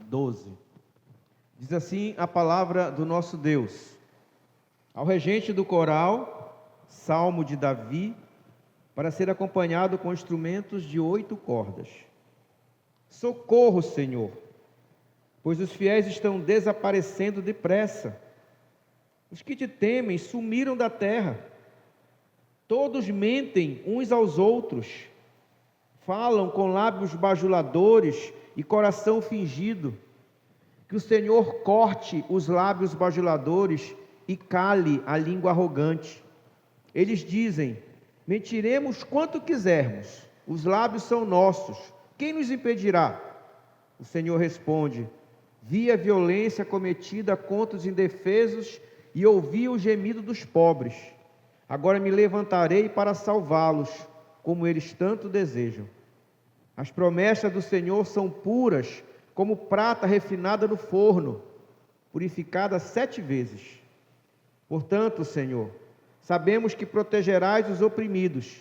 12. Diz assim a palavra do nosso Deus: ao regente do coral, salmo de Davi, para ser acompanhado com instrumentos de 8 cordas. Socorro, Senhor, pois os fiéis estão desaparecendo depressa. Os que te temem sumiram da terra. Todos mentem uns aos outros, falam com lábios bajuladores e coração fingido. Que o Senhor corte os lábios bajuladores e cale a língua arrogante. Eles dizem: mentiremos quanto quisermos, os lábios são nossos, quem nos impedirá? O Senhor responde: vi a violência cometida contra os indefesos e ouvi o gemido dos pobres. Agora me levantarei para salvá-los, como eles tanto desejam. As promessas do Senhor são puras, como prata refinada no forno, purificada 7 vezes. Portanto, Senhor, sabemos que protegerás os oprimidos,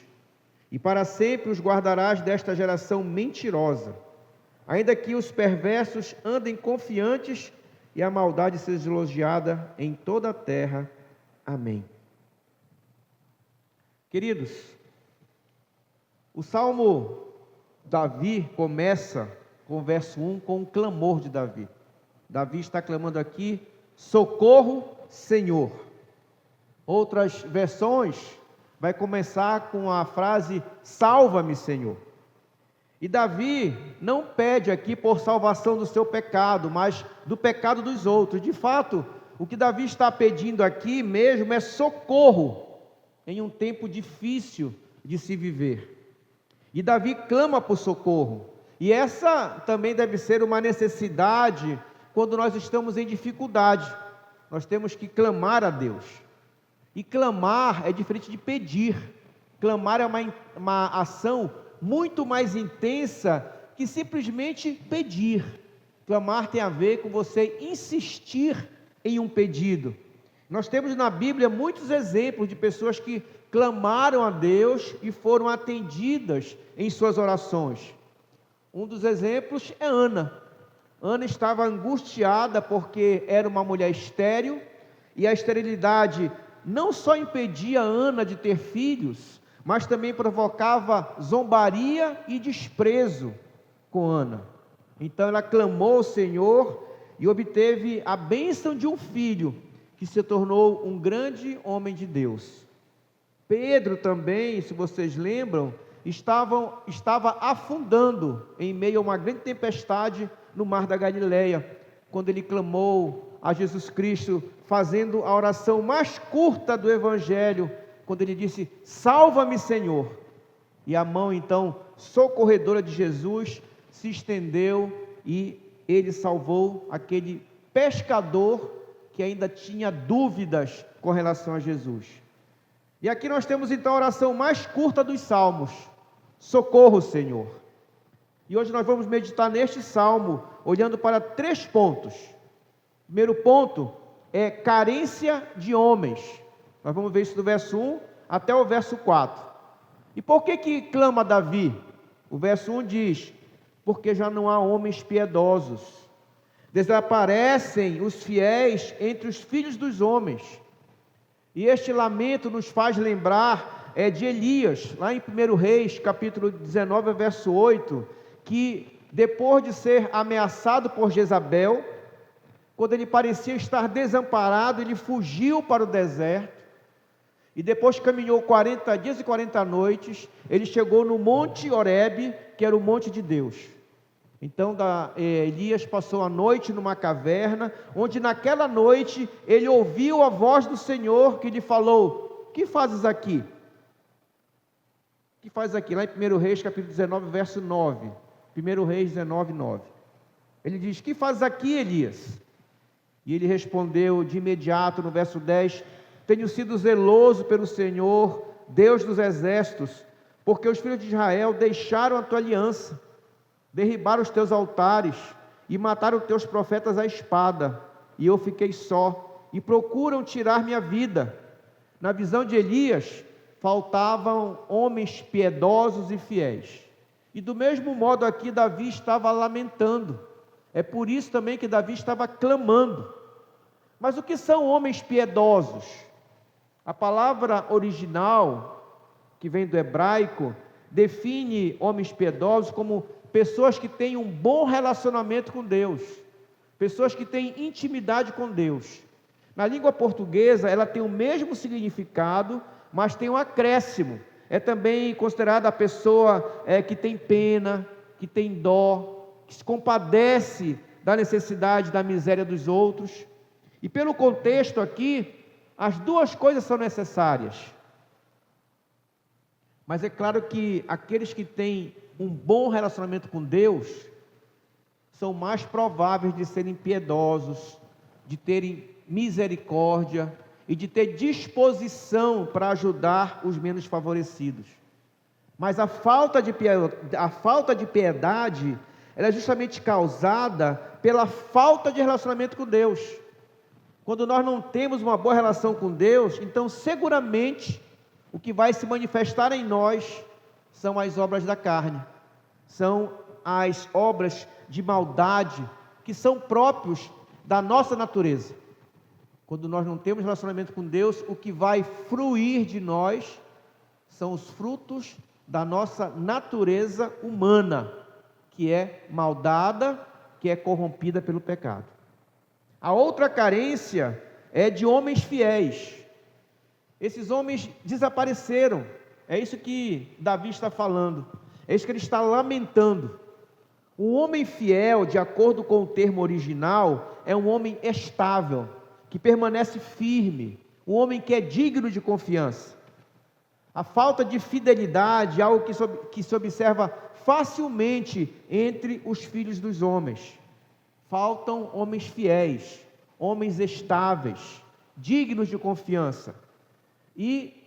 e para sempre os guardarás desta geração mentirosa, ainda que os perversos andem confiantes e a maldade seja elogiada em toda a terra. Amém. Queridos, o Salmo Davi começa com o verso 1 com um clamor de Davi. Davi está clamando aqui: socorro, Senhor. Outras versões vai começar com a frase: salva-me, Senhor. E Davi não pede aqui por salvação do seu pecado, mas do pecado dos outros. De fato, o que Davi está pedindo aqui mesmo é socorro em um tempo difícil de se viver. E Davi clama por socorro. E essa também deve ser uma necessidade quando nós estamos em dificuldade. Nós temos que clamar a Deus. E clamar é diferente de pedir. Clamar é uma ação muito mais intensa que simplesmente pedir. Clamar tem a ver com você insistir em um pedido. Nós temos na Bíblia muitos exemplos de pessoas que clamaram a Deus e foram atendidas em suas orações. Um dos exemplos é Ana. Ana estava angustiada porque era uma mulher estéril, e a esterilidade não só impedia Ana de ter filhos, mas também provocava zombaria e desprezo com Ana. Então ela clamou ao Senhor e obteve a bênção de um filho, que se tornou um grande homem de Deus. Pedro também, se vocês lembram, estava afundando em meio a uma grande tempestade no mar da Galileia, quando ele clamou a Jesus Cristo, fazendo a oração mais curta do Evangelho, quando ele disse: salva-me, Senhor. E a mão então socorredora de Jesus se estendeu e ele salvou aquele pescador que ainda tinha dúvidas com relação a Jesus. E aqui nós temos então a oração mais curta dos salmos: socorro, Senhor. E hoje nós vamos meditar neste salmo, olhando para 3 pontos. O primeiro ponto é carência de homens. Nós vamos ver isso do verso 1 até o verso 4. E por que clama Davi? O verso 1 diz: porque já não há homens piedosos. Desaparecem os fiéis entre os filhos dos homens. E este lamento nos faz lembrar de Elias, lá em 1 Reis, capítulo 19, verso 8, que depois de ser ameaçado por Jezabel, quando ele parecia estar desamparado, ele fugiu para o deserto, e depois caminhou 40 dias e 40 noites, ele chegou no Monte Horebe, que era o monte de Deus. Então Elias passou a noite numa caverna, onde naquela noite ele ouviu a voz do Senhor que lhe falou: que fazes aqui? O que fazes aqui? Lá em 1 Reis, capítulo 19, verso 9. 1 Reis 19, 9. Ele diz: que fazes aqui, Elias? E ele respondeu de imediato no verso 10: tenho sido zeloso pelo Senhor, Deus dos exércitos, porque os filhos de Israel deixaram a tua aliança, derribaram os teus altares e mataram os teus profetas à espada, e eu fiquei só, e procuram tirar minha vida. Na visão de Elias, faltavam homens piedosos e fiéis. E do mesmo modo aqui Davi estava lamentando. É por isso também que Davi estava clamando. Mas o que são homens piedosos? A palavra original, que vem do hebraico, define homens piedosos como pessoas que têm um bom relacionamento com Deus, pessoas que têm intimidade com Deus. Na língua portuguesa, ela tem o mesmo significado, mas tem um acréscimo. É também considerada a pessoa que tem pena, que tem dó, que se compadece da necessidade, da miséria dos outros. E pelo contexto aqui, as duas coisas são necessárias. Mas é claro que aqueles que têm um bom relacionamento com Deus são mais prováveis de serem piedosos, de terem misericórdia e de ter disposição para ajudar os menos favorecidos. Mas a falta de piedade, ela é justamente causada pela falta de relacionamento com Deus. Quando nós não temos uma boa relação com Deus, então seguramente o que vai se manifestar em nós são as obras da carne, são as obras de maldade que são próprios da nossa natureza. Quando nós não temos relacionamento com Deus, o que vai fruir de nós são os frutos da nossa natureza humana, que é maldada, que é corrompida pelo pecado. A outra carência é de homens fiéis. Esses homens desapareceram. É isso que Davi está falando. É isso que ele está lamentando. Um homem fiel, de acordo com o termo original, é um homem estável, que permanece firme, um homem que é digno de confiança. A falta de fidelidade é algo que se observa facilmente entre os filhos dos homens. Faltam homens fiéis, homens estáveis, dignos de confiança. E,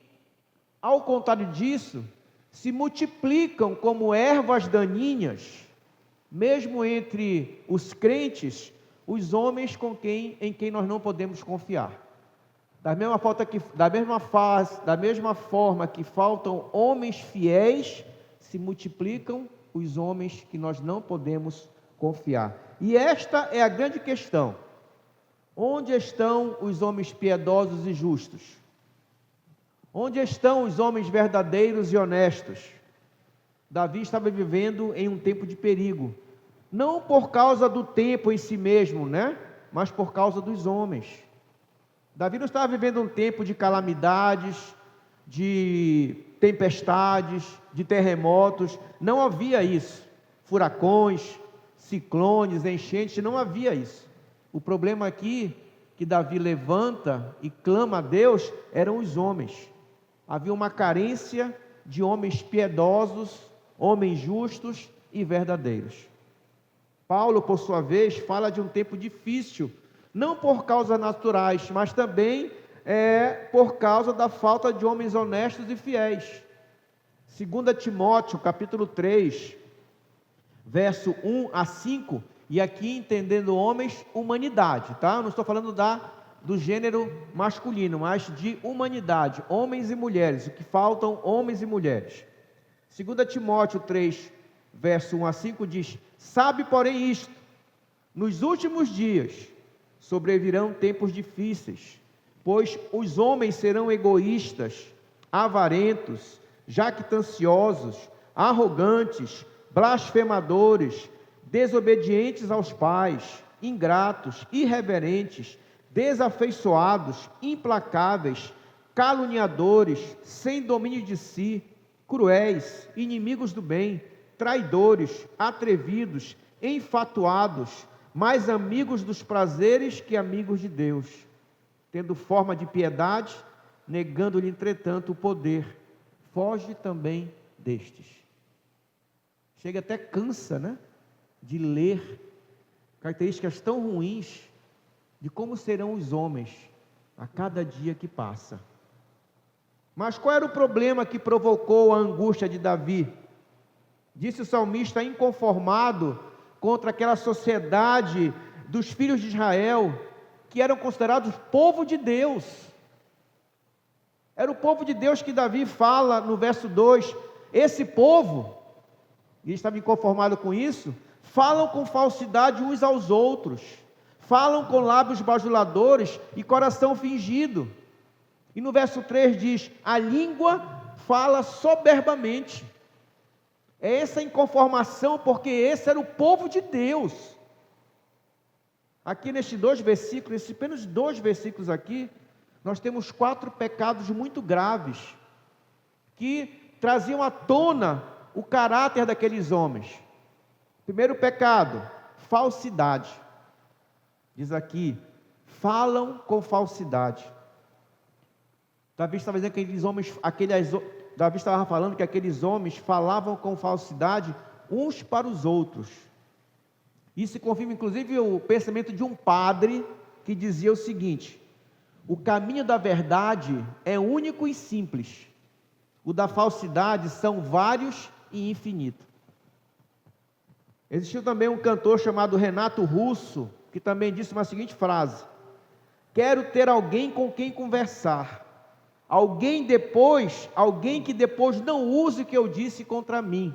ao contrário disso, se multiplicam como ervas daninhas, mesmo entre os crentes, os homens em quem nós não podemos confiar. Da mesma forma que faltam homens fiéis, se multiplicam os homens que nós não podemos confiar. E esta é a grande questão. Onde estão os homens piedosos e justos? Onde estão os homens verdadeiros e honestos? Davi estava vivendo em um tempo de perigo, não por causa do tempo em si mesmo, mas por causa dos homens. Davi não estava vivendo um tempo de calamidades, de tempestades, de terremotos, não havia isso. Furacões, ciclones, enchentes, não havia isso. O problema aqui que Davi levanta e clama a Deus eram os homens. Havia uma carência de homens piedosos, homens justos e verdadeiros. Paulo, por sua vez, fala de um tempo difícil, não por causas naturais, mas também por causa da falta de homens honestos e fiéis. 2 Timóteo, capítulo 3, verso 1 a 5, e aqui entendendo homens, humanidade, tá? Eu não estou falando do gênero masculino, mas de humanidade, homens e mulheres, o que faltam homens e mulheres. 2 Timóteo 3, verso 1 a 5 diz: sabe, porém, isto, nos últimos dias sobrevirão tempos difíceis, pois os homens serão egoístas, avarentos, jactanciosos, arrogantes, blasfemadores, desobedientes aos pais, ingratos, irreverentes, desafeiçoados, implacáveis, caluniadores, sem domínio de si, cruéis, inimigos do bem, traidores, atrevidos, enfatuados, mais amigos dos prazeres que amigos de Deus, tendo forma de piedade, negando-lhe, entretanto, o poder. Foge também destes. Chega até cansa, de ler características tão ruins de como serão os homens a cada dia que passa. Mas qual era o problema que provocou a angústia de Davi? Disse o salmista, inconformado contra aquela sociedade dos filhos de Israel, que eram considerados povo de Deus. Era o povo de Deus que Davi fala no verso 2, esse povo, e ele estava inconformado com isso, falam com falsidade uns aos outros, falam com lábios bajuladores e coração fingido. E no verso 3 diz: a língua fala soberbamente. É essa inconformação, porque esse era o povo de Deus. Aqui nestes apenas 2 versículos aqui, nós temos 4 pecados muito graves, que traziam à tona o caráter daqueles homens. Primeiro pecado, falsidade. Diz aqui, falam com falsidade. Davi estava dizendo que Davi estava falando que aqueles homens falavam com falsidade uns para os outros. Isso confirma inclusive o pensamento de um padre que dizia o seguinte: o caminho da verdade é único e simples, o da falsidade são vários e infinito. Existiu também um cantor chamado Renato Russo, que também disse uma seguinte frase: quero ter alguém com quem conversar, alguém que depois não use o que eu disse contra mim.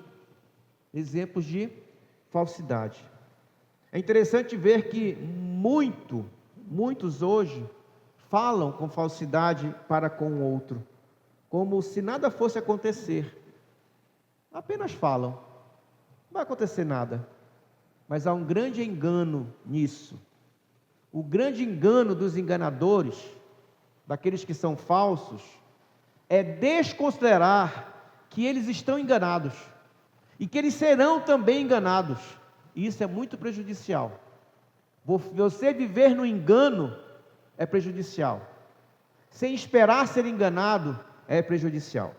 Exemplos de falsidade. É interessante ver que muitos hoje falam com falsidade para com o outro, como se nada fosse acontecer. Apenas falam, não vai acontecer nada. Mas há um grande engano nisso. O grande engano dos enganadores, daqueles que são falsos, é desconsiderar que eles estão enganados e que eles serão também enganados. E isso é muito prejudicial. Você viver no engano é prejudicial. Sem esperar ser enganado é prejudicial.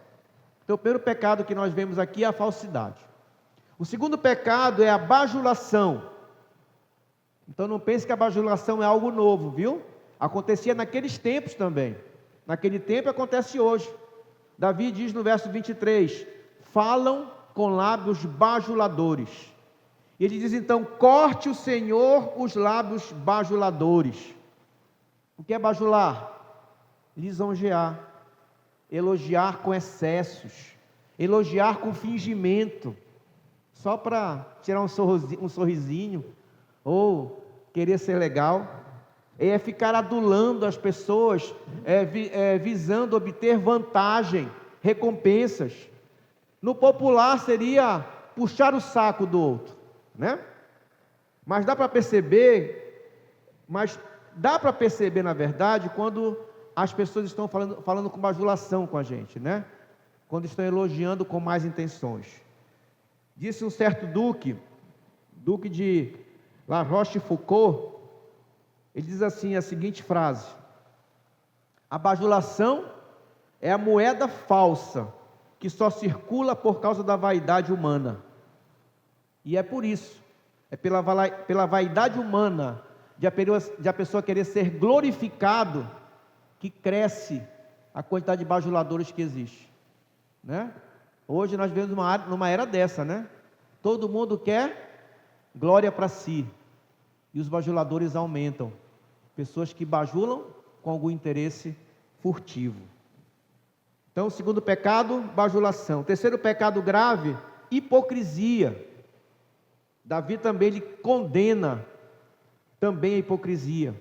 Então, o primeiro pecado que nós vemos aqui é a falsidade. O segundo pecado é a bajulação. Então, não pense que a bajulação é algo novo, viu? Acontecia naqueles tempos também. Naquele tempo acontece hoje. Davi diz no verso 23, falam com lábios bajuladores. E ele diz então, corte o Senhor os lábios bajuladores. O que é bajular? Lisonjear, elogiar com excessos, elogiar com fingimento, só para tirar um sorrisinho, ou querer ser legal. É ficar adulando as pessoas, visando obter vantagem, recompensas. No popular seria puxar o saco do outro, né? Mas dá para perceber, na verdade, quando as pessoas estão falando com bajulação com a gente, né? Quando estão elogiando com más intenções. Disse um certo duque de La Rochefoucauld, ele diz assim a seguinte frase: a bajulação é a moeda falsa que só circula por causa da vaidade humana. E é por isso, é pela vaidade humana de a pessoa querer ser glorificado, que cresce a quantidade de bajuladores que existe, né? Hoje nós vivemos numa era dessa, né? Todo mundo quer glória para si, e os bajuladores aumentam. Pessoas que bajulam com algum interesse furtivo. Então, o segundo pecado, bajulação. O terceiro pecado grave, hipocrisia. Davi também ele condena também a hipocrisia,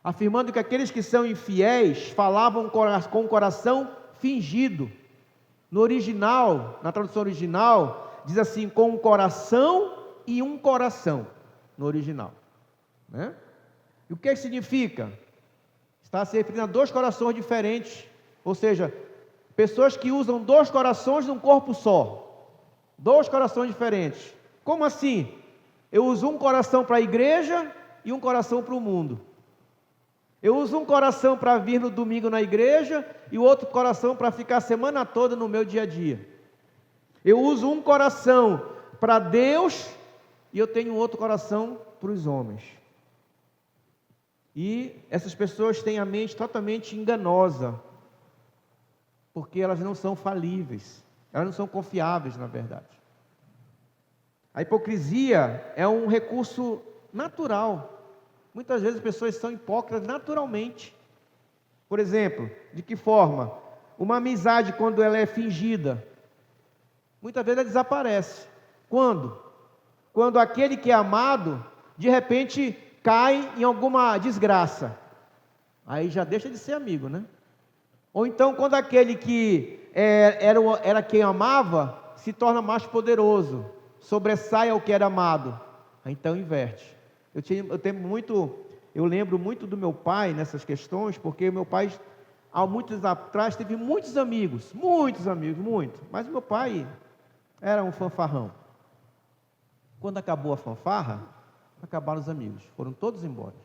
afirmando que aqueles que são infiéis falavam com o coração fingido. No original, na tradução original, diz assim, com um coração e um coração, no original, né? E o que significa? Está se referindo a 2 corações diferentes, ou seja, pessoas que usam 2 corações num corpo só, 2 corações diferentes. Como assim? Eu uso um coração para a igreja e um coração para o mundo. Eu uso um coração para vir no domingo na igreja e o outro coração para ficar a semana toda no meu dia a dia. Eu uso um coração para Deus e eu tenho outro coração para os homens. E essas pessoas têm a mente totalmente enganosa, porque elas não são falíveis, elas não são confiáveis, na verdade. A hipocrisia é um recurso natural. Muitas vezes as pessoas são hipócritas naturalmente. Por exemplo, de que forma? Uma amizade, quando ela é fingida, muitas vezes ela desaparece. Quando? quando aquele que é amado, de repente, cai em alguma desgraça. Aí já deixa de ser amigo, né? Ou então, quando aquele que era quem amava, se torna mais poderoso, sobressai ao que era amado. Aí então inverte. Eu lembro muito do meu pai nessas questões, porque meu pai, há muitos anos atrás, teve muitos amigos, muito. Mas meu pai era um fanfarrão. Quando acabou a fanfarra, acabaram os amigos, foram todos embora,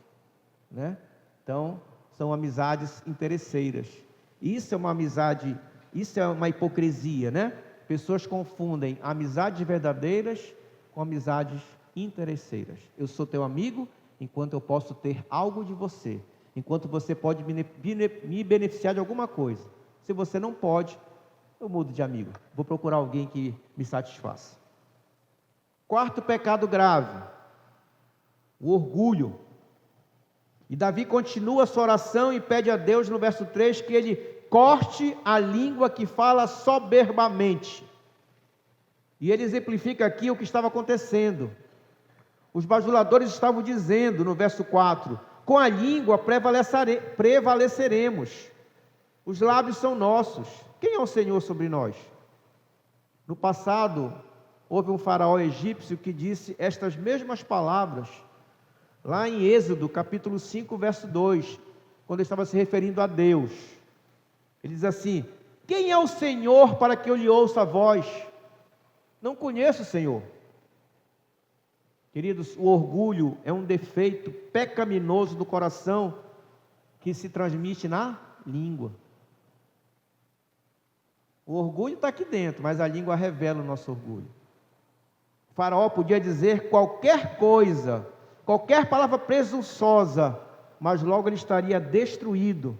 né? Então, são amizades interesseiras. Isso é uma amizade, isso é uma hipocrisia, né? Pessoas confundem amizades verdadeiras com amizades interesseiras. Eu sou teu amigo enquanto eu posso ter algo de você, enquanto você pode me beneficiar de alguma coisa. Se você não pode, eu mudo de amigo, vou procurar alguém que me satisfaça. Quarto pecado grave, o orgulho. E Davi continua a sua oração e pede a Deus no verso 3 que ele corte a língua que fala soberbamente. E ele exemplifica aqui o que estava acontecendo. Os bajuladores estavam dizendo no verso 4: com a língua prevaleceremos, os lábios são nossos, quem é o Senhor sobre nós? No passado, houve um faraó egípcio que disse estas mesmas palavras, lá em Êxodo, capítulo 5, verso 2, quando ele estava se referindo a Deus. Ele diz assim: quem é o Senhor para que eu lhe ouça a voz? Não conheço o Senhor. Queridos, o orgulho é um defeito pecaminoso do coração que se transmite na língua. O orgulho está aqui dentro, mas a língua revela o nosso orgulho. O faraó podia dizer qualquer coisa, qualquer palavra presunçosa, mas logo ele estaria destruído,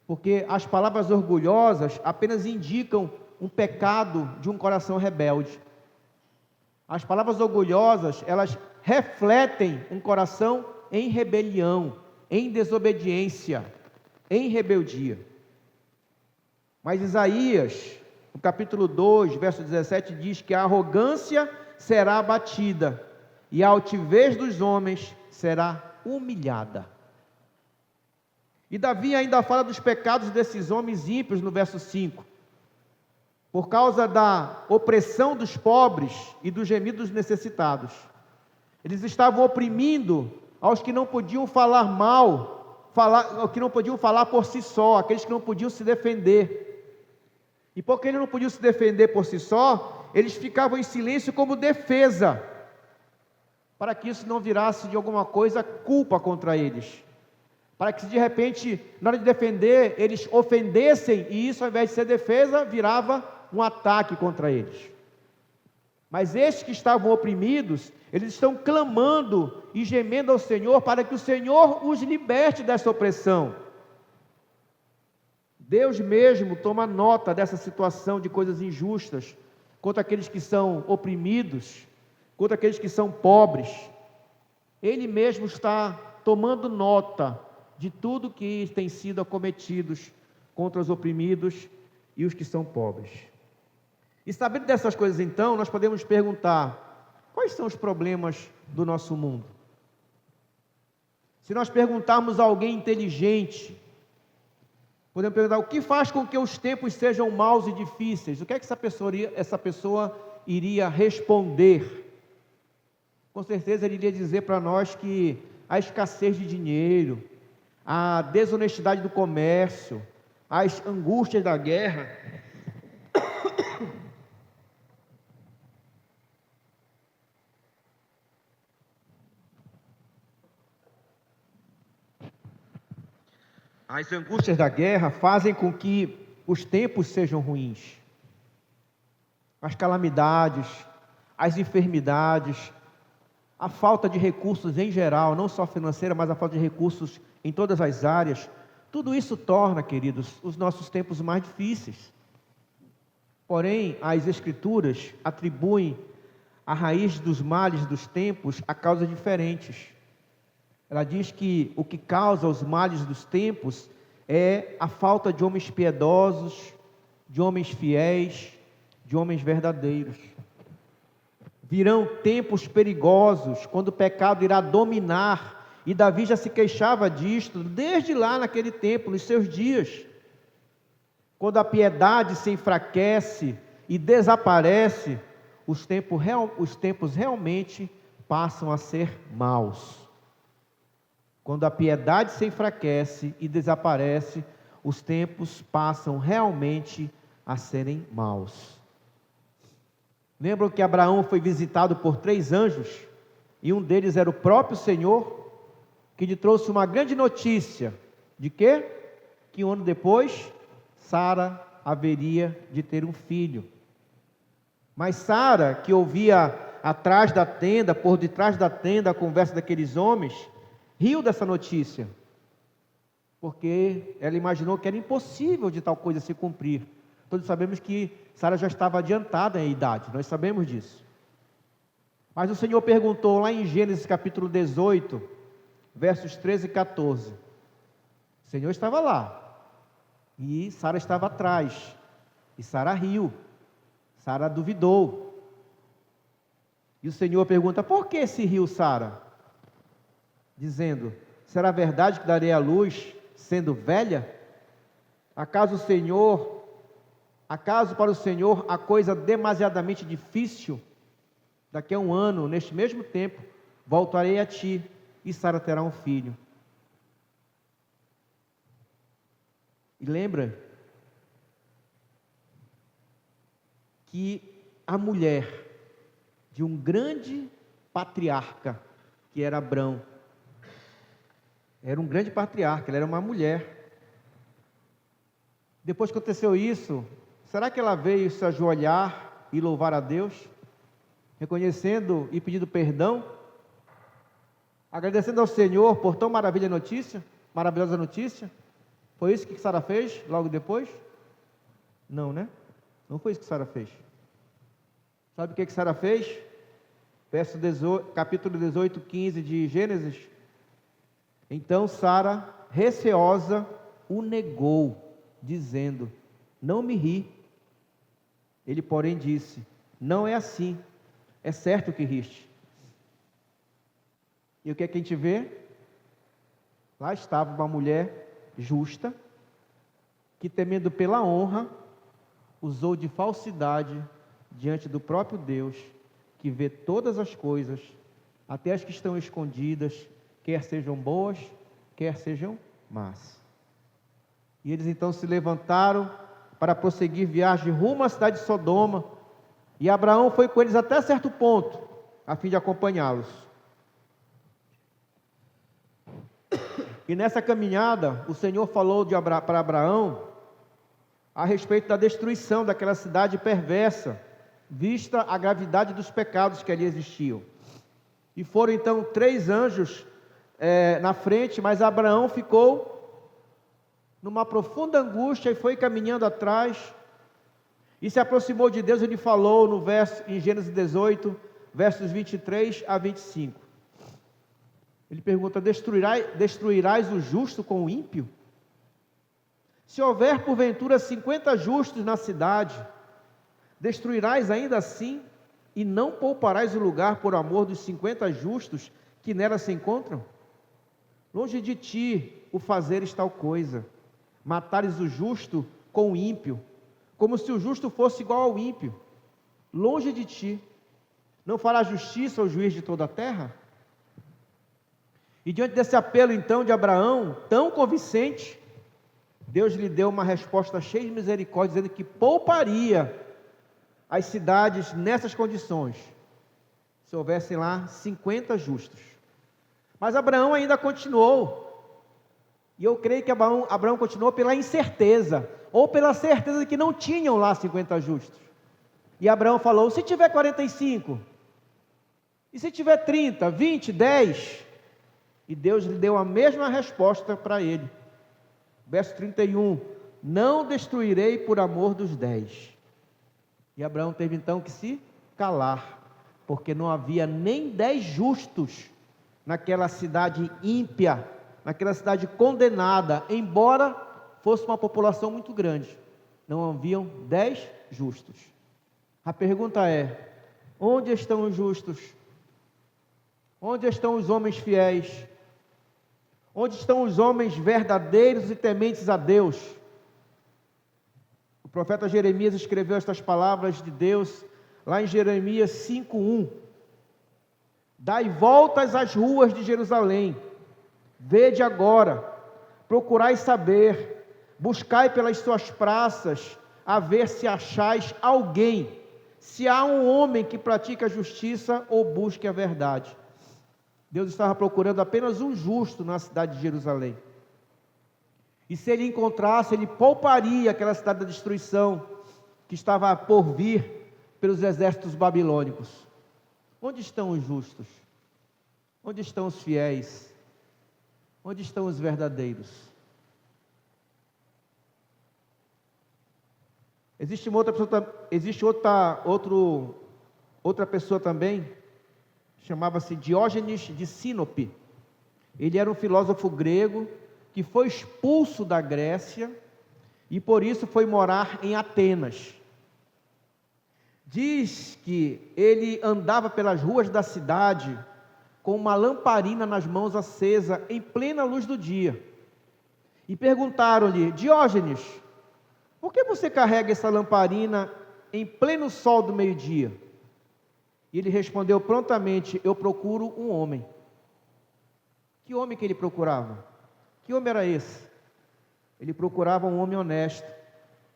porque as palavras orgulhosas apenas indicam um pecado de um coração rebelde. As palavras orgulhosas, elas refletem um coração em rebelião, em desobediência, em rebeldia. Mas Isaías, no capítulo 2, verso 17, diz que a arrogância será abatida e a altivez dos homens será humilhada. E Davi ainda fala dos pecados desses homens ímpios no verso 5. Por causa da opressão dos pobres e do gemido dos necessitados. Eles estavam oprimindo aos que não podiam falar mal, que não podiam falar por si só, aqueles que não podiam se defender. E porque eles não podiam se defender por si só, eles ficavam em silêncio como defesa, para que isso não virasse de alguma coisa culpa contra eles. Para que se de repente, na hora de defender, eles ofendessem, e isso ao invés de ser defesa, virava um ataque contra eles. Mas estes que estavam oprimidos, eles estão clamando e gemendo ao Senhor, para que o Senhor os liberte dessa opressão. Deus mesmo toma nota dessa situação de coisas injustas, contra aqueles que são oprimidos, contra aqueles que são pobres. Ele mesmo está tomando nota de tudo que tem sido acometidos contra os oprimidos e os que são pobres. E sabendo dessas coisas então, nós podemos perguntar, quais são os problemas do nosso mundo? Se nós perguntarmos a alguém inteligente, podemos perguntar, o que faz com que os tempos sejam maus e difíceis? O que é que essa pessoa iria responder? Com certeza ele iria dizer para nós que a escassez de dinheiro, a desonestidade do comércio, as angústias da guerra, fazem com que os tempos sejam ruins. As calamidades, as enfermidades, a falta de recursos em geral, não só financeira, mas a falta de recursos em todas as áreas, tudo isso torna, queridos, os nossos tempos mais difíceis. Porém, as Escrituras atribuem a raiz dos males dos tempos a causas diferentes. Ela diz que o que causa os males dos tempos é a falta de homens piedosos, de homens fiéis, de homens verdadeiros. Virão tempos perigosos, quando o pecado irá dominar, e Davi já se queixava disto, desde lá naquele tempo, nos seus dias. Quando a piedade se enfraquece e desaparece, os tempos realmente passam a ser maus. Quando a piedade se enfraquece e desaparece, os tempos passam realmente a serem maus. Lembram que Abraão foi visitado por 3 anjos, e um deles era o próprio Senhor, que lhe trouxe uma grande notícia, de quê? Que um ano depois, Sara haveria de ter um filho. Mas Sara, que ouvia atrás da tenda, por detrás da tenda, a conversa daqueles homens, riu dessa notícia, porque ela imaginou que era impossível de tal coisa se cumprir. Todos sabemos que Sara já estava adiantada em idade, nós sabemos disso. Mas o Senhor perguntou lá em Gênesis capítulo 18, versos 13 e 14. O Senhor estava lá, e Sara estava atrás, e Sara riu, Sara duvidou. E o Senhor pergunta: por que se riu Sara? Dizendo: será verdade que darei à luz, sendo velha? Acaso para o Senhor a coisa demasiadamente difícil? Daqui a um ano, neste mesmo tempo, voltarei a ti, e Sara terá um filho. E lembra que a mulher de um grande patriarca, que era Abrão, era um grande patriarca, ela era uma mulher. Depois que aconteceu isso, será que ela veio se ajoelhar e louvar a Deus, reconhecendo e pedindo perdão, agradecendo ao Senhor por tão maravilhosa notícia? Foi isso que Sara fez logo depois? Não, né? Não foi isso que Sara fez. Sabe o que Sara fez? Capítulo 18, 15 de Gênesis. Então Sara, receosa, o negou, dizendo: não me ri. Ele, porém, disse: não é assim, é certo que riste. E o que é que a gente vê? Lá estava uma mulher justa, que, temendo pela honra, usou de falsidade diante do próprio Deus, que vê todas as coisas, até as que estão escondidas, quer sejam boas, quer sejam más. E eles então se levantaram para prosseguir viagem rumo à cidade de Sodoma, e Abraão foi com eles até certo ponto, a fim de acompanhá-los. E nessa caminhada, o Senhor falou para Abraão a respeito da destruição daquela cidade perversa, vista a gravidade dos pecados que ali existiam. E foram então 3 anjos na frente, mas Abraão ficou numa profunda angústia e foi caminhando atrás, e se aproximou de Deus. Ele falou em Gênesis 18, versos 23 a 25. Ele pergunta: destruirás o justo com o ímpio? Se houver porventura 50 justos na cidade, destruirás ainda assim, e não pouparás o lugar por amor dos 50 justos que nela se encontram? Longe de ti o fazeres tal coisa, matares o justo com o ímpio, como se o justo fosse igual ao ímpio. Longe de ti, não fará justiça ao juiz de toda a terra? E diante desse apelo então de Abraão, tão convincente, Deus lhe deu uma resposta cheia de misericórdia, dizendo que pouparia as cidades nessas condições, se houvessem lá 50 justos. Mas Abraão ainda continuou, e eu creio que Abraão continuou pela incerteza, ou pela certeza de que não tinham lá 50 justos. E Abraão falou: se tiver 45, e se tiver 30, 20, 10, e Deus lhe deu a mesma resposta para ele. Verso 31, não destruirei por amor dos 10. E Abraão teve então que se calar, porque não havia nem 10 justos naquela cidade ímpia, naquela cidade condenada, embora fosse uma população muito grande, não haviam 10 justos. A pergunta é: Onde estão os justos? Onde estão os homens fiéis? Onde estão os homens verdadeiros e tementes a Deus? O profeta Jeremias escreveu estas palavras de Deus lá em Jeremias 5:1. Dai voltas às ruas de Jerusalém, vede agora, procurai saber, buscai pelas suas praças, a ver se achais alguém, se há um homem que pratica a justiça ou busque a verdade. Deus estava procurando apenas um justo na cidade de Jerusalém. E se ele encontrasse, ele pouparia aquela cidade da destruição que estava por vir pelos exércitos babilônicos. Onde estão os justos? Onde estão os fiéis? Onde estão os verdadeiros? Existe outra pessoa também, chamava-se Diógenes de Sinope. Ele era um filósofo grego que foi expulso da Grécia e por isso foi morar em Atenas. Diz que ele andava pelas ruas da cidade com uma lamparina nas mãos acesa em plena luz do dia. E perguntaram-lhe: Diógenes, por que você carrega essa lamparina em pleno sol do meio-dia? E ele respondeu prontamente: eu procuro um homem. Que homem que ele procurava? Que homem era esse? Ele procurava um homem honesto,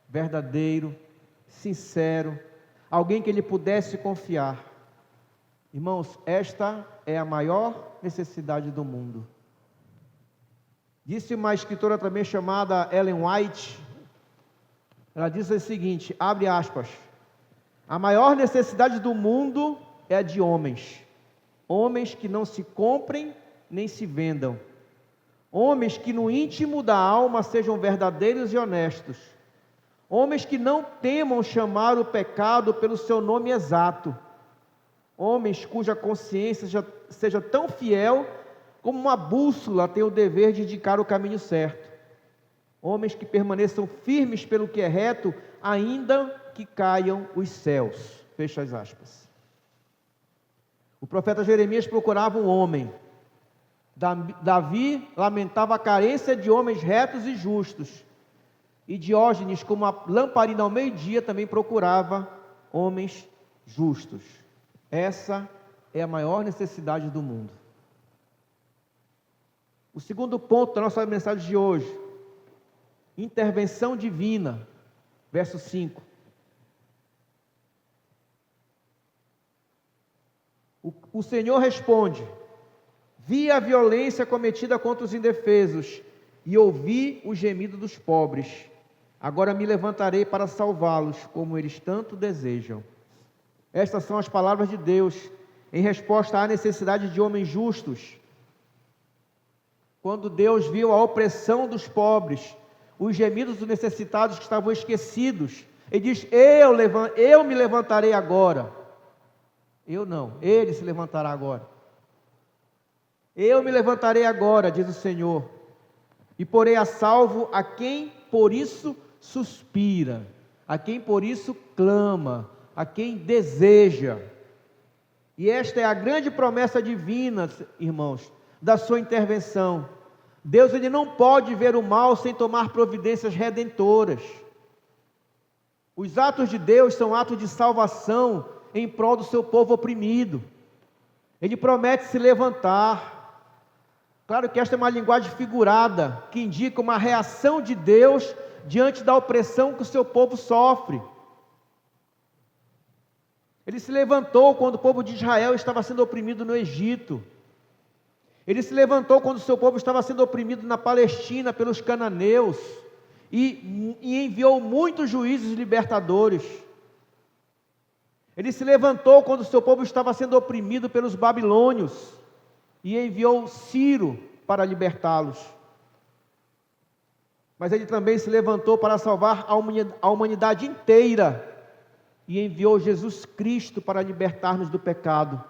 verdadeiro, sincero, alguém que ele pudesse confiar. Irmãos, esta é a maior necessidade do mundo. Disse uma escritora também chamada Ellen White, ela diz o seguinte, abre aspas: a maior necessidade do mundo é a de homens. Homens que não se comprem nem se vendam. Homens que no íntimo da alma sejam verdadeiros e honestos. Homens que não temam chamar o pecado pelo seu nome exato. Homens cuja consciência seja tão fiel como uma bússola tem o dever de indicar o caminho certo. Homens que permaneçam firmes pelo que é reto, ainda que caiam os céus. Fecha as aspas. O profeta Jeremias procurava um homem. Davi lamentava a carência de homens retos e justos. E Diógenes, como a lamparina ao meio-dia, também procurava homens justos. Essa é a maior necessidade do mundo. O segundo ponto da nossa mensagem de hoje: intervenção divina, verso 5. O Senhor responde: vi a violência cometida contra os indefesos e ouvi o gemido dos pobres. Agora me levantarei para salvá-los, como eles tanto desejam. Estas são as palavras de Deus em resposta à necessidade de homens justos. Quando Deus viu a opressão dos pobres, os gemidos dos necessitados que estavam esquecidos, Ele diz: eu me levantarei agora. Eu não, Ele se levantará agora. Eu me levantarei agora, diz o Senhor, e porei a salvo a quem por isso suspira, a quem por isso clama, a quem deseja. E esta é a grande promessa divina, irmãos, da sua intervenção. Deus, ele não pode ver o mal sem tomar providências redentoras. Os atos de Deus são atos de salvação em prol do seu povo oprimido. Ele promete se levantar. Claro que esta é uma linguagem figurada, que indica uma reação de Deus diante da opressão que o seu povo sofre. Ele se levantou quando o povo de Israel estava sendo oprimido no Egito. Ele se levantou quando o seu povo estava sendo oprimido na Palestina pelos cananeus. E enviou muitos juízes libertadores. Ele se levantou quando o seu povo estava sendo oprimido pelos babilônios. E enviou Ciro para libertá-los. Mas ele também se levantou para salvar a humanidade inteira. E enviou Jesus Cristo para libertar-nos do pecado.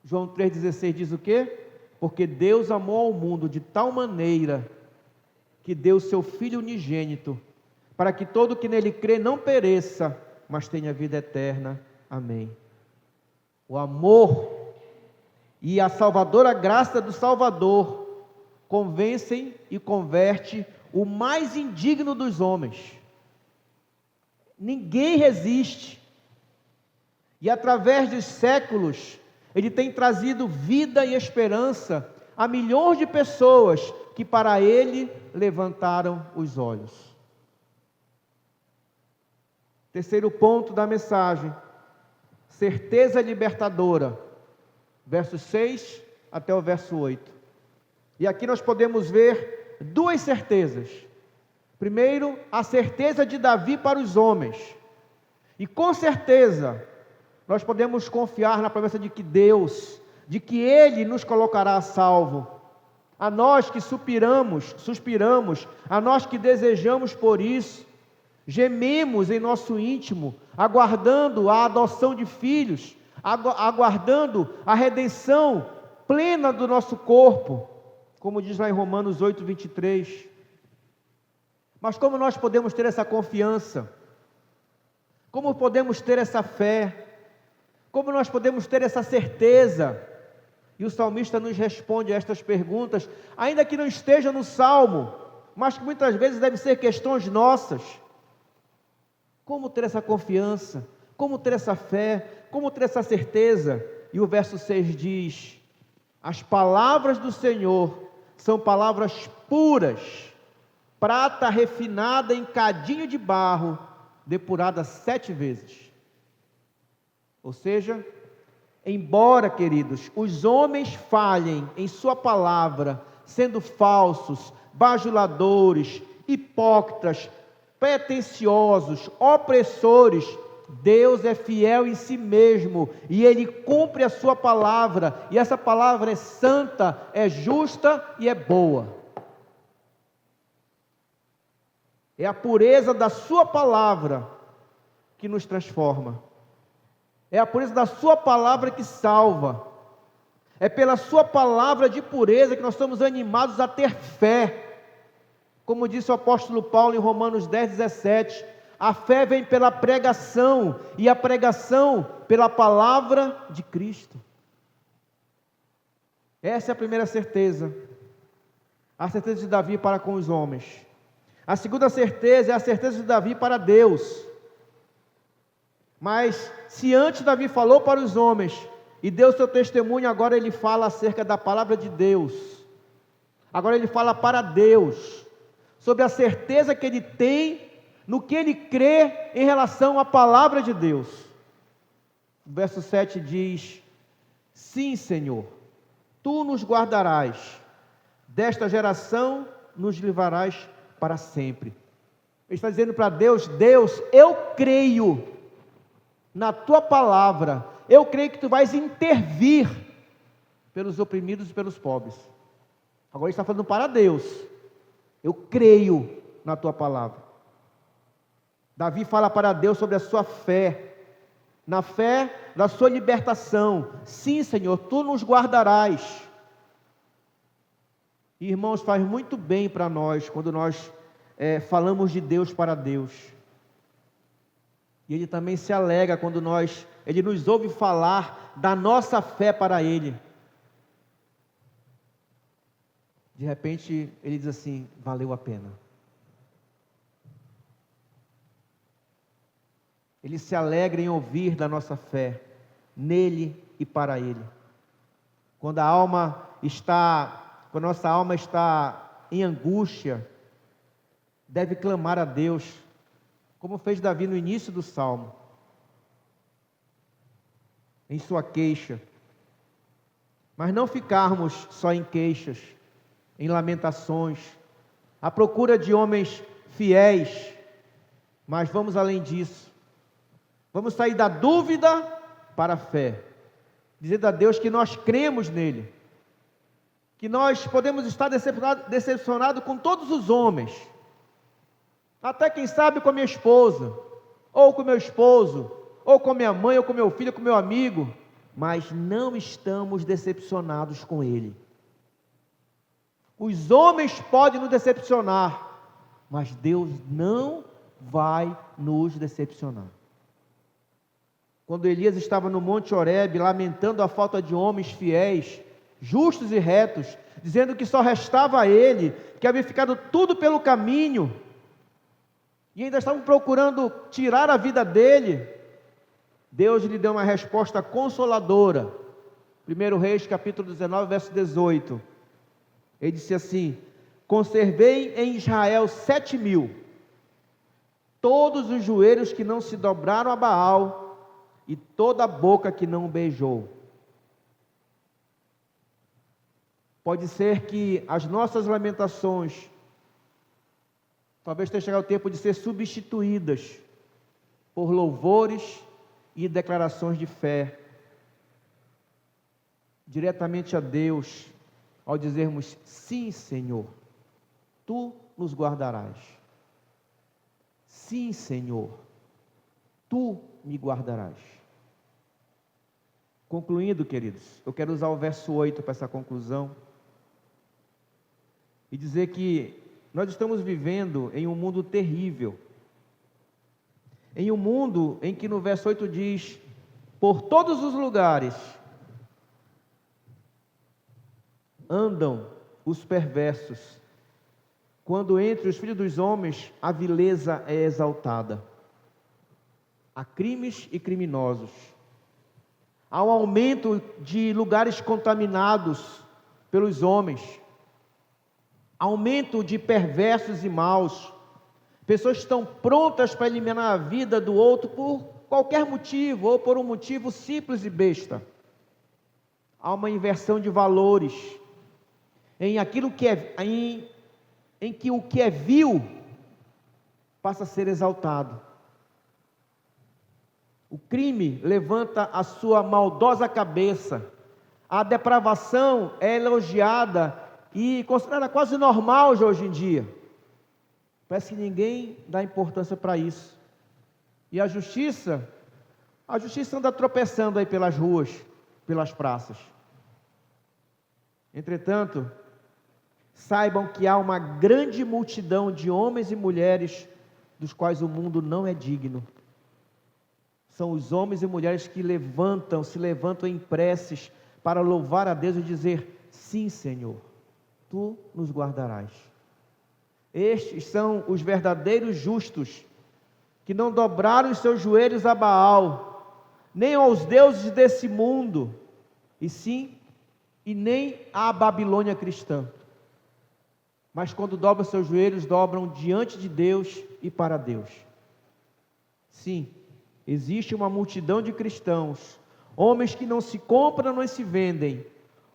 João 3,16 diz o quê? Porque Deus amou ao mundo de tal maneira que deu o seu Filho unigênito, para que todo que nele crê não pereça, mas tenha vida eterna. Amém. o amor e a salvadora graça do Salvador convencem e converte o mais indigno dos homens. Ninguém resiste. E através dos séculos, ele tem trazido vida e esperança a milhões de pessoas que para ele levantaram os olhos. Terceiro ponto da mensagem: certeza libertadora, versos 6 até o verso 8. E aqui nós podemos ver duas certezas. Primeiro, a certeza de Davi para os homens. E com certeza, nós podemos confiar na promessa de que Deus, de que Ele nos colocará a salvo. A nós que suspiramos, a nós que desejamos por isso, gememos em nosso íntimo, aguardando a adoção de filhos, aguardando a redenção plena do nosso corpo, como diz lá em Romanos 8, 23. Mas como nós podemos ter essa confiança? Como podemos ter essa fé? Como nós podemos ter essa certeza? E o salmista nos responde a estas perguntas, ainda que não esteja no Salmo, mas que muitas vezes devem ser questões nossas. Como ter essa confiança? Como ter essa fé? Como ter essa certeza? E o verso 6 diz: as palavras do Senhor são palavras puras, prata refinada em cadinho de barro, depurada 7 vezes. Ou seja, embora, queridos, os homens falhem em sua palavra, sendo falsos, bajuladores, hipócritas, pretensiosos, opressores, Deus é fiel em si mesmo, e Ele cumpre a sua palavra, e essa palavra é santa, é justa e é boa. É a pureza da sua palavra que nos transforma. É a pureza da sua palavra que salva. É pela sua palavra de pureza que nós somos animados a ter fé. Como disse o apóstolo Paulo em Romanos 10, 17, a fé vem pela pregação, e a pregação pela palavra de Cristo. Essa é a primeira certeza. A certeza de Davi para com os homens. A segunda certeza é a certeza de Davi para Deus. Mas se antes Davi falou para os homens e deu seu testemunho, agora ele fala acerca da palavra de Deus. Agora ele fala para Deus, sobre a certeza que ele tem no que ele crê em relação à palavra de Deus. O verso 7 diz: sim, Senhor, tu nos guardarás, desta geração nos livrarás para sempre. Ele está dizendo para Deus: Deus, eu creio na tua palavra, eu creio que tu vais intervir pelos oprimidos e pelos pobres. Agora ele está falando para Deus: eu creio na tua palavra. Davi fala para Deus sobre a sua fé, na fé da sua libertação. Sim, Senhor, tu nos guardarás. Irmãos, faz muito bem para nós quando nós falamos de Deus para Deus. E Ele também se alegra quando Ele nos ouve falar da nossa fé para Ele. De repente, Ele diz assim: valeu a pena. Ele se alegra em ouvir da nossa fé, nele e para Ele. Quando nossa alma está em angústia, deve clamar a Deus, como fez Davi no início do Salmo, em sua queixa. Mas não ficarmos só em queixas, em lamentações, à procura de homens fiéis, mas vamos além disso. Vamos sair da dúvida para a fé, dizendo a Deus que nós cremos nele, que nós podemos estar decepcionados com todos os homens, até quem sabe com a minha esposa, ou com meu esposo, ou com minha mãe, ou com meu filho, ou com meu amigo, mas não estamos decepcionados com ele. Os homens podem nos decepcionar, mas Deus não vai nos decepcionar. quando Elias estava no Monte Horebe, lamentando a falta de homens fiéis, justos e retos, dizendo que só restava a ele, que havia ficado tudo pelo caminho, e ainda estavam procurando tirar a vida dele, Deus lhe deu uma resposta consoladora. 1 Reis capítulo 19, verso 18, ele disse assim: conservei em Israel 7.000, todos os joelhos que não se dobraram a Baal, e toda a boca que não beijou. Pode ser que as nossas lamentações talvez tenha chegado o tempo de ser substituídas por louvores e declarações de fé diretamente a Deus, ao dizermos: sim, Senhor, tu nos guardarás. Sim, Senhor, tu me guardarás. Concluindo, queridos, eu quero usar o verso 8 para essa conclusão e dizer que nós estamos vivendo em um mundo terrível, em um mundo em que no verso 8 diz: por todos os lugares andam os perversos, quando entre os filhos dos homens a vileza é exaltada. Há crimes e criminosos, há um aumento de lugares contaminados pelos homens, aumento de perversos e maus, pessoas estão prontas para eliminar a vida do outro por qualquer motivo, ou por um motivo simples e besta. Há uma inversão de valores, em aquilo que em que o que é vil passa a ser exaltado. O crime levanta a sua maldosa cabeça, a depravação é elogiada e considerada quase normal já hoje em dia. Parece que ninguém dá importância para isso. E a justiça anda tropeçando aí pelas ruas, pelas praças. Entretanto, saibam que há uma grande multidão de homens e mulheres dos quais o mundo não é digno. São os homens e mulheres que se levantam em preces para louvar a Deus e dizer: sim, Senhor, tu nos guardarás. Estes são os verdadeiros justos, que não dobraram os seus joelhos a Baal, nem aos deuses desse mundo, e nem à Babilônia cristã. Mas quando dobram seus joelhos, dobram diante de Deus e para Deus. Sim, existe uma multidão de cristãos, homens que não se compram, não se vendem,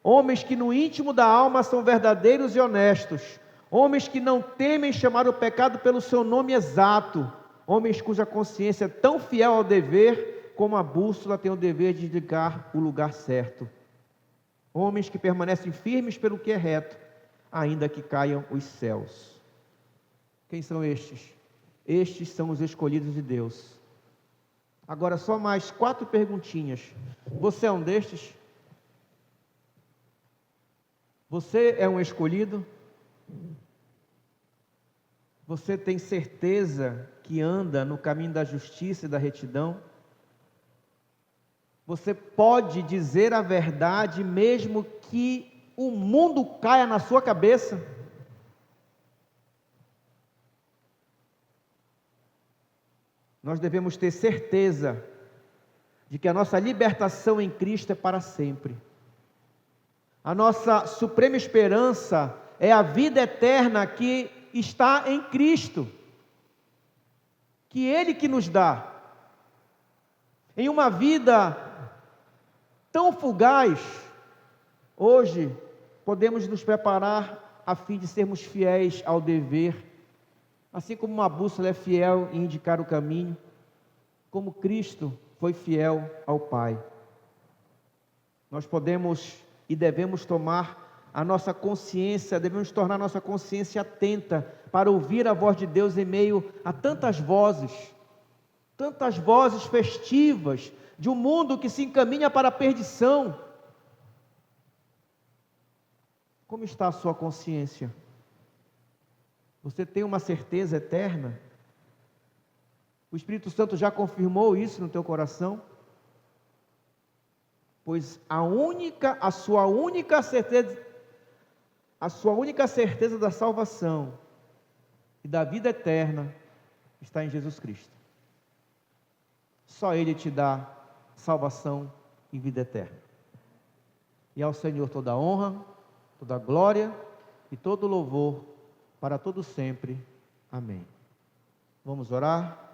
homens que no íntimo da alma são verdadeiros e honestos, homens que não temem chamar o pecado pelo seu nome exato, homens cuja consciência é tão fiel ao dever, como a bússola tem o dever de indicar o lugar certo, homens que permanecem firmes pelo que é reto, ainda que caiam os céus. Quem são estes? Estes são os escolhidos de Deus. Agora só mais 4 perguntinhas. Você é um destes? Você é um escolhido? Você tem certeza que anda no caminho da justiça e da retidão? Você pode dizer a verdade mesmo que o mundo caia na sua cabeça? Nós devemos ter certeza de que a nossa libertação em Cristo é para sempre. A nossa suprema esperança é a vida eterna que está em Cristo, que Ele que nos dá. Em uma vida tão fugaz, hoje podemos nos preparar a fim de sermos fiéis ao dever, assim como uma bússola é fiel em indicar o caminho, como Cristo foi fiel ao Pai. Nós podemos e devemos tomar a nossa consciência, devemos tornar a nossa consciência atenta para ouvir a voz de Deus em meio a tantas vozes festivas de um mundo que se encaminha para a perdição. Como está a sua consciência? Você tem uma certeza eterna? O Espírito Santo já confirmou isso no teu coração? pois a sua única certeza da salvação e da vida eterna está em Jesus Cristo. Só Ele te dá salvação e vida eterna. E ao Senhor toda a honra, toda a glória e todo o louvor para todo sempre. Amém. Vamos orar?